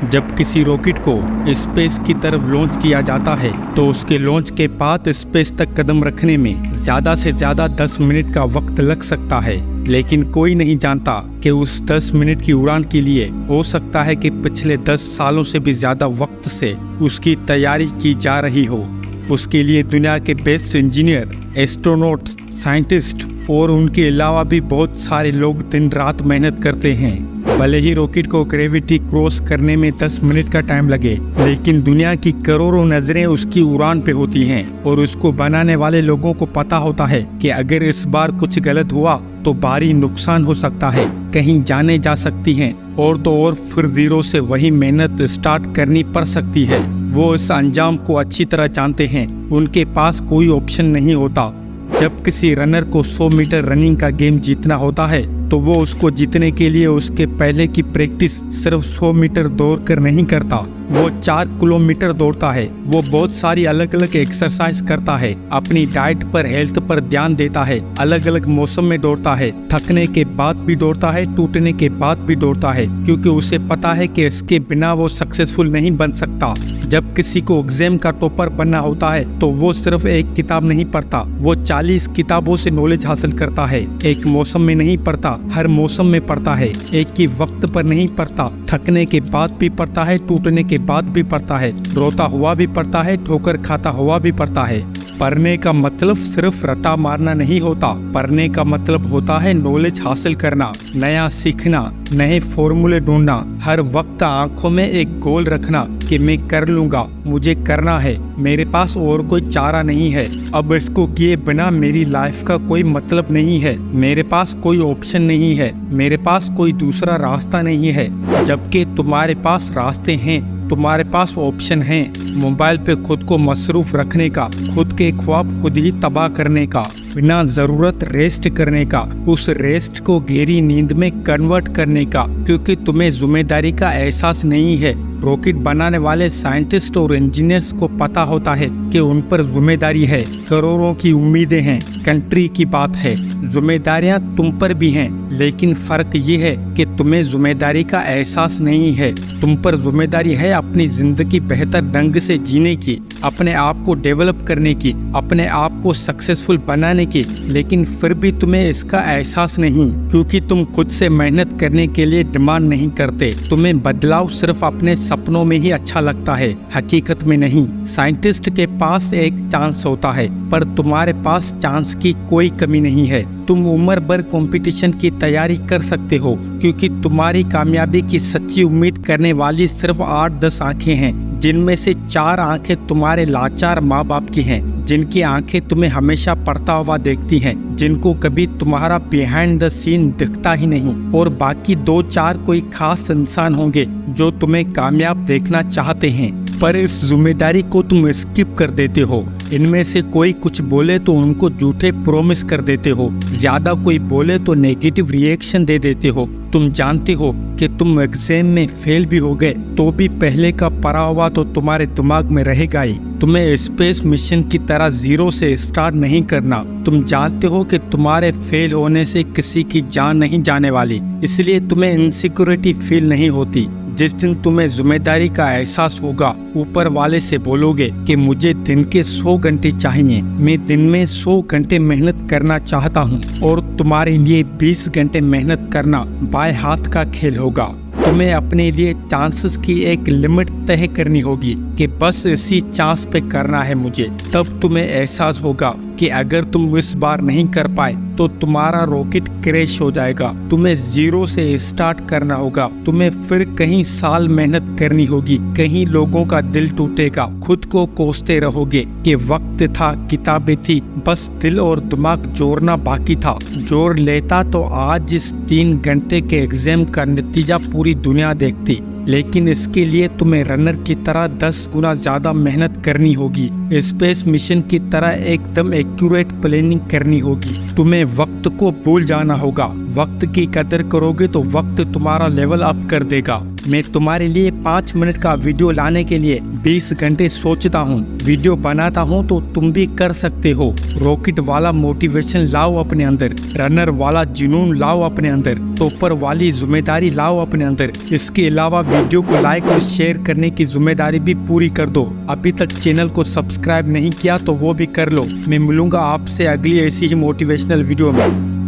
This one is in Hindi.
जब किसी रॉकेट को स्पेस की तरफ लॉन्च किया जाता है तो उसके लॉन्च के बाद स्पेस तक कदम रखने में ज़्यादा से ज़्यादा 10 मिनट का वक्त लग सकता है। लेकिन कोई नहीं जानता कि उस 10 मिनट की उड़ान के लिए हो सकता है कि पिछले 10 सालों से भी ज़्यादा वक्त से उसकी तैयारी की जा रही हो। उसके लिए दुनिया के बेस्ट इंजीनियर, एस्ट्रोनॉट, साइंटिस्ट और उनके अलावा भी बहुत सारे लोग दिन रात मेहनत करते हैं। भले ही रॉकेट को ग्रेविटी क्रॉस करने में 10 मिनट का टाइम लगे, लेकिन दुनिया की करोड़ों नजरें उसकी उड़ान पे होती हैं और उसको बनाने वाले लोगों को पता होता है कि अगर इस बार कुछ गलत हुआ तो भारी नुकसान हो सकता है, कहीं जाने जा सकती हैं और तो और फिर जीरो से वही मेहनत स्टार्ट करनी पड़ सकती है। वो इस अंजाम को अच्छी तरह जानते हैं। उनके पास कोई ऑप्शन नहीं होता। जब किसी रनर को 100 मीटर रनिंग का गेम जीतना होता है तो वो उसको जीतने के लिए उसके पहले की प्रैक्टिस सिर्फ 100 मीटर दौड़ कर नहीं करता, वो 4 किलोमीटर दौड़ता है। वो बहुत सारी अलग अलग एक्सरसाइज करता है, अपनी डाइट पर, हेल्थ पर ध्यान देता है, अलग अलग मौसम में दौड़ता है, थकने के बाद भी दौड़ता है, टूटने के बाद भी दौड़ता है, क्योंकि उसे पता है कि इसके बिना वो सक्सेसफुल नहीं बन सकता। जब किसी को एग्जाम का टॉपर बनना होता है तो वो सिर्फ एक किताब नहीं पढ़ता, वो 40 किताबों से नॉलेज हासिल करता है। एक मौसम में नहीं पढ़ता, हर मौसम में पढ़ता है। एक ही वक्त पर नहीं पढ़ता, थकने के बाद भी पढ़ता है, टूटने के बाद भी पढ़ता है, रोता हुआ भी पढ़ता है, ठोकर खाता हुआ भी पढ़ता है। पढ़ने का मतलब सिर्फ रट्टा मारना नहीं होता। पढ़ने का मतलब होता है नॉलेज हासिल करना, नया सीखना, नए फॉर्मूले ढूंढना, हर वक्त आंखों में एक गोल रखना कि मैं कर लूंगा, मुझे करना है, मेरे पास और कोई चारा नहीं है, अब इसको किए बिना मेरी लाइफ का कोई मतलब नहीं है, मेरे पास कोई ऑप्शन नहीं है, मेरे पास कोई दूसरा रास्ता नहीं है। जबकि तुम्हारे पास रास्ते हैं, तुम्हारे पास ऑप्शन हैं। मोबाइल पे खुद को मसरूफ रखने का, खुद के ख्वाब खुद ही तबाह करने का, बिना जरूरत रेस्ट करने का, उस रेस्ट को गहरी नींद में कन्वर्ट करने का, क्योंकि तुम्हें जिम्मेदारी का एहसास नहीं है। रॉकेट बनाने वाले साइंटिस्ट और इंजीनियर्स को पता होता है कि उन पर जिम्मेदारी है, करोड़ों की उम्मीदें हैं, कंट्री की बात है, जिम्मेदारियां तुम पर भी हैं। लेकिन फर्क ये है कि तुम्हें जिम्मेदारी का एहसास नहीं है। तुम पर जिम्मेदारी है अपनी जिंदगी बेहतर ढंग से जीने की, अपने आप को डेवलप करने की, अपने आप को सक्सेसफुल बनाने की। लेकिन फिर भी तुम्हें इसका एहसास नहीं, क्योंकि तुम खुद से मेहनत करने के लिए डिमांड नहीं करते। तुम्हें बदलाव सिर्फ अपने सपनों में ही अच्छा लगता है, हकीकत में नहीं। साइंटिस्ट के पास एक चांस होता है, पर तुम्हारे पास चांस की कोई कमी नहीं है। तुम उम्र भर कंपटीशन की तैयारी कर सकते हो, क्योंकि तुम्हारी कामयाबी की सच्ची उम्मीद करने वाली सिर्फ 8-10 आंखें हैं, जिनमें से 4 आंखें तुम्हारे लाचार माँ बाप की हैं, जिनकी आंखें तुम्हें हमेशा पढ़ता हुआ देखती हैं, जिनको कभी तुम्हारा बिहाइंड द सीन दिखता ही नहीं, और बाकी 2-4 कोई खास इंसान होंगे जो तुम्हें कामयाब देखना चाहते हैं, पर इस जिम्मेदारी को तुम स्किप कर देते हो। इनमें से कोई कुछ बोले तो उनको झूठे प्रॉमिस कर देते हो, ज्यादा कोई बोले तो नेगेटिव रिएक्शन दे देते हो। तुम जानते हो कि तुम एग्जाम में फेल भी हो गए तो भी पहले का पढ़ा हुआ तो तुम्हारे दिमाग में रहेगा ही। तुम्हें स्पेस मिशन की तरह जीरो से स्टार्ट नहीं करना। तुम जानते हो कि तुम्हारे फेल होने से किसी की जान नहीं जाने वाली, इसलिए तुम्हें इनसिक्योरिटी फील नहीं होती। जिस दिन तुम्हें जिम्मेदारी का एहसास होगा, ऊपर वाले से बोलोगे कि मुझे दिन के 100 घंटे चाहिए, मैं दिन में 100 घंटे मेहनत करना चाहता हूँ, और तुम्हारे लिए 20 घंटे मेहनत करना बाएं हाथ का खेल होगा। तुम्हें अपने लिए चांसेस की एक लिमिट तय करनी होगी कि बस इसी चांस पे करना है मुझे। तब तुम्हें एहसास होगा कि अगर तुम इस बार नहीं कर पाए तो तुम्हारा रॉकेट क्रैश हो जाएगा। तुम्हें जीरो से स्टार्ट करना होगा। तुम्हें फिर कहीं साल मेहनत करनी होगी, कहीं लोगों का दिल टूटेगा, खुद को कोसते रहोगे कि वक्त था, किताबें थी, बस दिल और दिमाग जोड़ना बाकी था। जोड़ लेता तो आज इस 3 घंटे के एग्जाम का नतीजा पूरी दुनिया देखती। लेकिन इसके लिए तुम्हें रनर की तरह 10 गुना ज्यादा मेहनत करनी होगी। स्पेस मिशन की तरह एकदम एक्यूरेट प्लानिंग करनी होगी। तुम्हें वक्त को भूल जाना होगा, वक्त की कदर करोगे तो वक्त तुम्हारा लेवल अप कर देगा। मैं तुम्हारे लिए 5 मिनट का वीडियो लाने के लिए 20 घंटे सोचता हूँ, वीडियो बनाता हूँ, तो तुम भी कर सकते हो। रॉकेट वाला मोटिवेशन लाओ अपने अंदर, रनर वाला जुनून लाओ अपने अंदर, टॉपर वाली जिम्मेदारी लाओ अपने अंदर। इसके अलावा वीडियो को लाइक और शेयर करने की जिम्मेदारी भी पूरी कर दो। अभी तक चैनल को सब्सक्राइब नहीं किया तो वो भी कर लो। मैं मिलूंगा आपसे अगली ऐसी ही मोटिवेशनल वीडियो में।